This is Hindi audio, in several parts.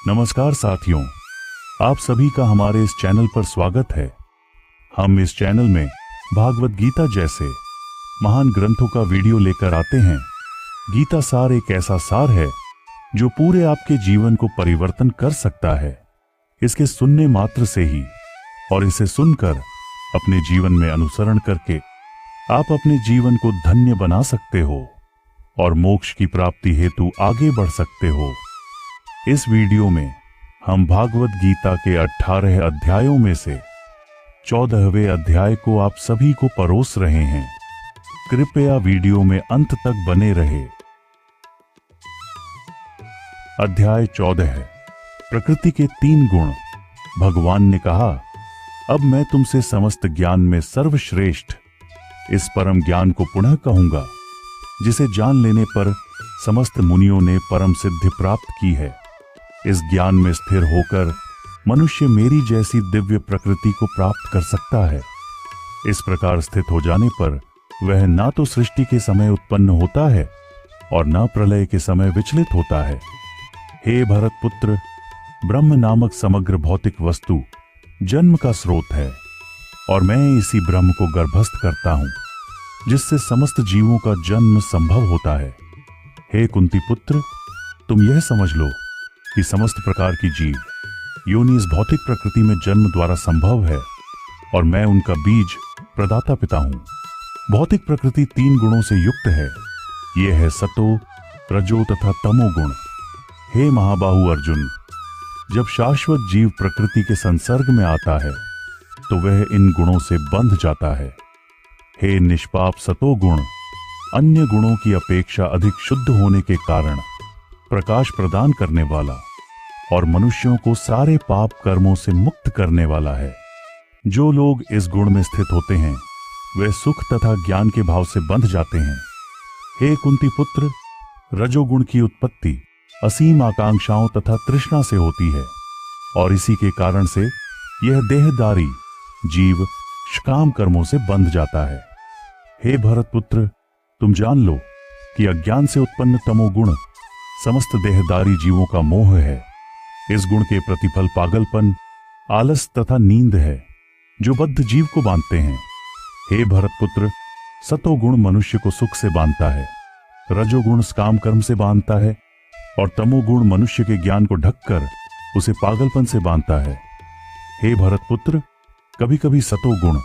नमस्कार साथियों, आप सभी का हमारे इस चैनल पर स्वागत है। हम इस चैनल में भागवत गीता जैसे महान ग्रंथों का वीडियो लेकर आते हैं। गीता सार एक ऐसा सार है जो पूरे आपके जीवन को परिवर्तन कर सकता है, इसके सुनने मात्र से ही, और इसे सुनकर अपने जीवन में अनुसरण करके आप अपने जीवन को धन्य बना सकते हो और मोक्ष की प्राप्ति हेतु आगे बढ़ सकते हो। इस वीडियो में हम भागवत गीता के 18 अध्यायों में से 14वें अध्याय को आप सभी को परोस रहे हैं। कृपया वीडियो में अंत तक बने रहे। अध्याय 14 है प्रकृति के 3 गुण। भगवान ने कहा, अब मैं तुमसे समस्त ज्ञान में सर्वश्रेष्ठ इस परम ज्ञान को पुनः कहूंगा, जिसे जान लेने पर समस्त मुनियों ने परम सिद्धि प्राप्त की है। इस ज्ञान में स्थिर होकर मनुष्य मेरी जैसी दिव्य प्रकृति को प्राप्त कर सकता है। इस प्रकार स्थित हो जाने पर वह ना तो सृष्टि के समय उत्पन्न होता है और ना प्रलय के समय विचलित होता है। हे भरत पुत्र, ब्रह्म नामक समग्र भौतिक वस्तु जन्म का स्रोत है और मैं इसी ब्रह्म को गर्भस्थ करता हूं, जिससे समस्त जीवों का जन्म संभव होता है। हे कुंती पुत्र, तुम यह समझ लो कि समस्त प्रकार की जीव योनि इस भौतिक प्रकृति में जन्म द्वारा संभव है और मैं उनका बीज प्रदाता पिता हूं। भौतिक प्रकृति 3 गुणों से युक्त है। ये है सतो, रजो तथा तमो गुण। हे महाबाहु अर्जुन, जब शाश्वत जीव प्रकृति के संसर्ग में आता है तो वह इन गुणों से बंध जाता है। हे निष्पाप सतो गुण, अन्य गुणों की अपेक्षा अधिक शुद्ध होने के कारण प्रकाश प्रदान करने वाला और मनुष्यों को सारे पाप कर्मों से मुक्त करने वाला है। जो लोग इस गुण में स्थित होते हैं वे सुख तथा ज्ञान के भाव से बंध जाते हैं। हे कुंती पुत्र, रजोगुण की उत्पत्ति असीम आकांक्षाओं तथा तृष्णा से होती है और इसी के कारण से यह देहधारी जीव काम कर्मों से बंध जाता है। हे भरत पुत्र, तुम जान लो कि अज्ञान से उत्पन्न तमोगुण समस्त देहधारी जीवों का मोह है। इस गुण के प्रतिफल पागलपन, आलस तथा नींद है, जो बद्ध जीव को बांधते हैं। हे भरत पुत्र, सतोगुण मनुष्य को सुख से बांधता है, रजोगुण काम कर्म से बांधता है और तमोगुण मनुष्य के ज्ञान को ढककर उसे पागलपन से बांधता है। हे भरत पुत्र, कभी कभी सतोगुण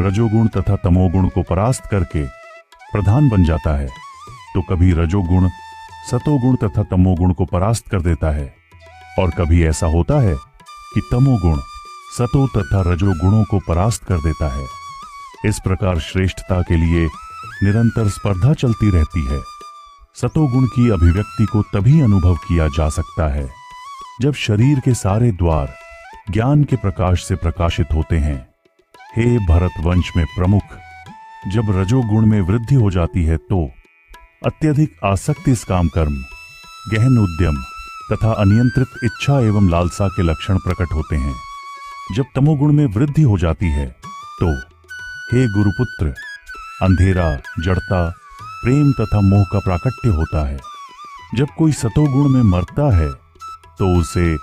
रजोगुण तथा तमोगुण को परास्त करके प्रधान बन जाता है, तो कभी रजोगुण सतोगुण तथा तमोगुण को परास्त कर देता है और कभी ऐसा होता है कि तमोगुण सतो तथा रजोगुणों को परास्त कर देता है। इस प्रकार श्रेष्ठता के लिए निरंतर स्पर्धा चलती रहती है। सतोगुण की अभिव्यक्ति को तभी अनुभव किया जा सकता है जब शरीर के सारे द्वार ज्ञान के प्रकाश से प्रकाशित होते हैं। हे भरत वंश में प्रमुख, जब रजोगुण में वृद्धि हो जाती है तो अत्यधिक आसक्ति, काम कर्म, गहन उद्यम तथा अनियंत्रित इच्छा एवं लालसा के लक्षण प्रकट होते हैं। जब तमोगुण में वृद्धि हो जाती है तो हे गुरुपुत्र, अंधेरा, जड़ता, प्रेम तथा मोह का प्राकट्य होता है। जब कोई सतोगुण में मरता है तो उसे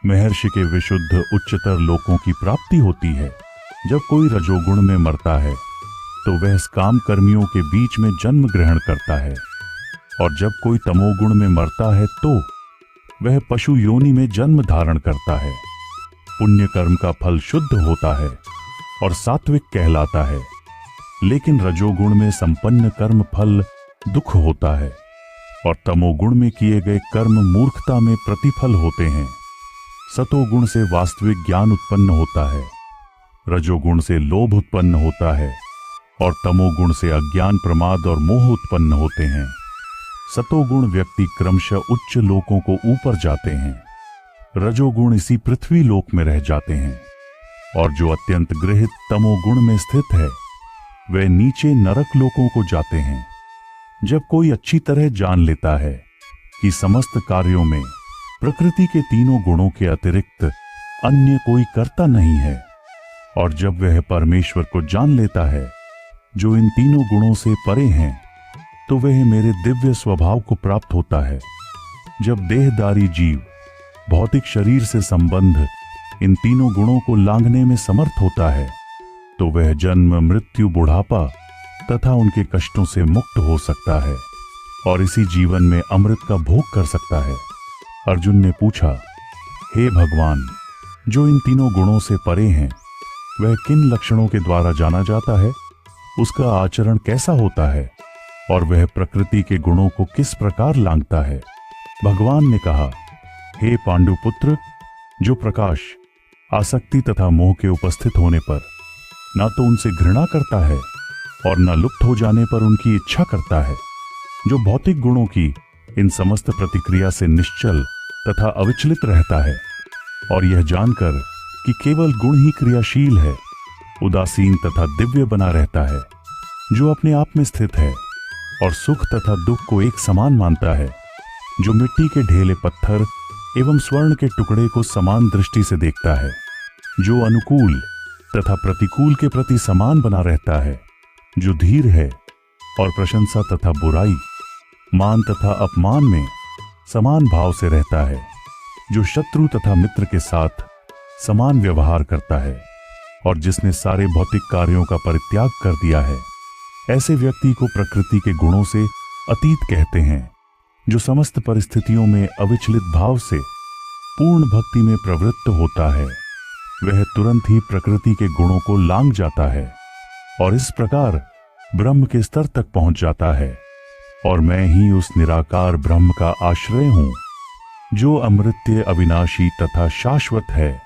महर्षि के विशुद्ध उच्चतर लोकों की प्राप्ति होती है। जब कोई रजोगुण में मरता है तो वह काम कर्मियों के बीच में जन्म ग्रहण करता है और जब कोई तमोगुण में मरता है तो वह पशु योनि में जन्म धारण करता है। पुण्य कर्म का फल शुद्ध होता है और सात्विक कहलाता है, लेकिन रजोगुण में संपन्न कर्म फल दुख होता है और तमोगुण में किए गए कर्म मूर्खता में प्रतिफल होते हैं। सतोगुण से वास्तविक ज्ञान उत्पन्न होता है, रजोगुण से लोभ उत्पन्न होता है और तमोगुण से अज्ञान, प्रमाद और मोह उत्पन्न होते हैं। सतोगुण व्यक्ति क्रमशः उच्च लोकों को ऊपर जाते हैं, रजोगुण इसी पृथ्वी लोक में रह जाते हैं और जो अत्यंत गृहित तमोगुण में स्थित है वे नीचे नरक लोकों को जाते हैं। जब कोई अच्छी तरह जान लेता है कि समस्त कार्यों में प्रकृति के 3 गुणों के अतिरिक्त अन्य कोई कर्ता नहीं है और जब वह परमेश्वर को जान लेता है जो इन 3 गुणों से परे हैं, तो वह मेरे दिव्य स्वभाव को प्राप्त होता है। जब देहधारी जीव भौतिक शरीर से संबंध इन तीनों गुणों को लांघने में समर्थ होता है तो वह जन्म, मृत्यु, बुढ़ापा तथा उनके कष्टों से मुक्त हो सकता है और इसी जीवन में अमृत का भोग कर सकता है। अर्जुन ने पूछा, हे भगवान, जो इन तीनों गुणों से परे हैं वह किन लक्षणों के द्वारा जाना जाता है, उसका आचरण कैसा होता है और वह प्रकृति के गुणों को किस प्रकार लांघता है? भगवान ने कहा, हे पांडुपुत्र, जो प्रकाश, आसक्ति तथा मोह के उपस्थित होने पर ना तो उनसे घृणा करता है और न लुप्त हो जाने पर उनकी इच्छा करता है, जो भौतिक गुणों की इन समस्त प्रतिक्रिया से निश्चल तथा अविचलित रहता है और यह जानकर कि केवल गुण ही क्रियाशील है, उदासीन तथा दिव्य बना रहता है, जो अपने आप में स्थित है और सुख तथा दुख को एक समान मानता है, जो मिट्टी के ढेले पत्थर एवं स्वर्ण के टुकड़े को समान दृष्टि से देखता है, जो अनुकूल तथा प्रतिकूल के प्रति समान बना रहता है, जो धीर है और प्रशंसा तथा बुराई, मान तथा अपमान में समान भाव से रहता है, जो शत्रु तथा मित्र के साथ समान व्यवहार करता है और जिसने सारे भौतिक कार्यों का परित्याग कर दिया है, ऐसे व्यक्ति को प्रकृति के गुणों से अतीत कहते हैं, जो समस्त परिस्थितियों में अविचलित भाव से पूर्ण भक्ति में प्रवृत्त होता है। वह तुरंत ही प्रकृति के गुणों को लांघ जाता है और इस प्रकार ब्रह्म के स्तर तक पहुंच जाता है और मैं ही उस निराकार ब्रह्म का आश्रय हूं, जो अमृत्य, अविनाशी तथा शाश्वत है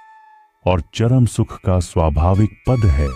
और चरम सुख का स्वाभाविक पद है।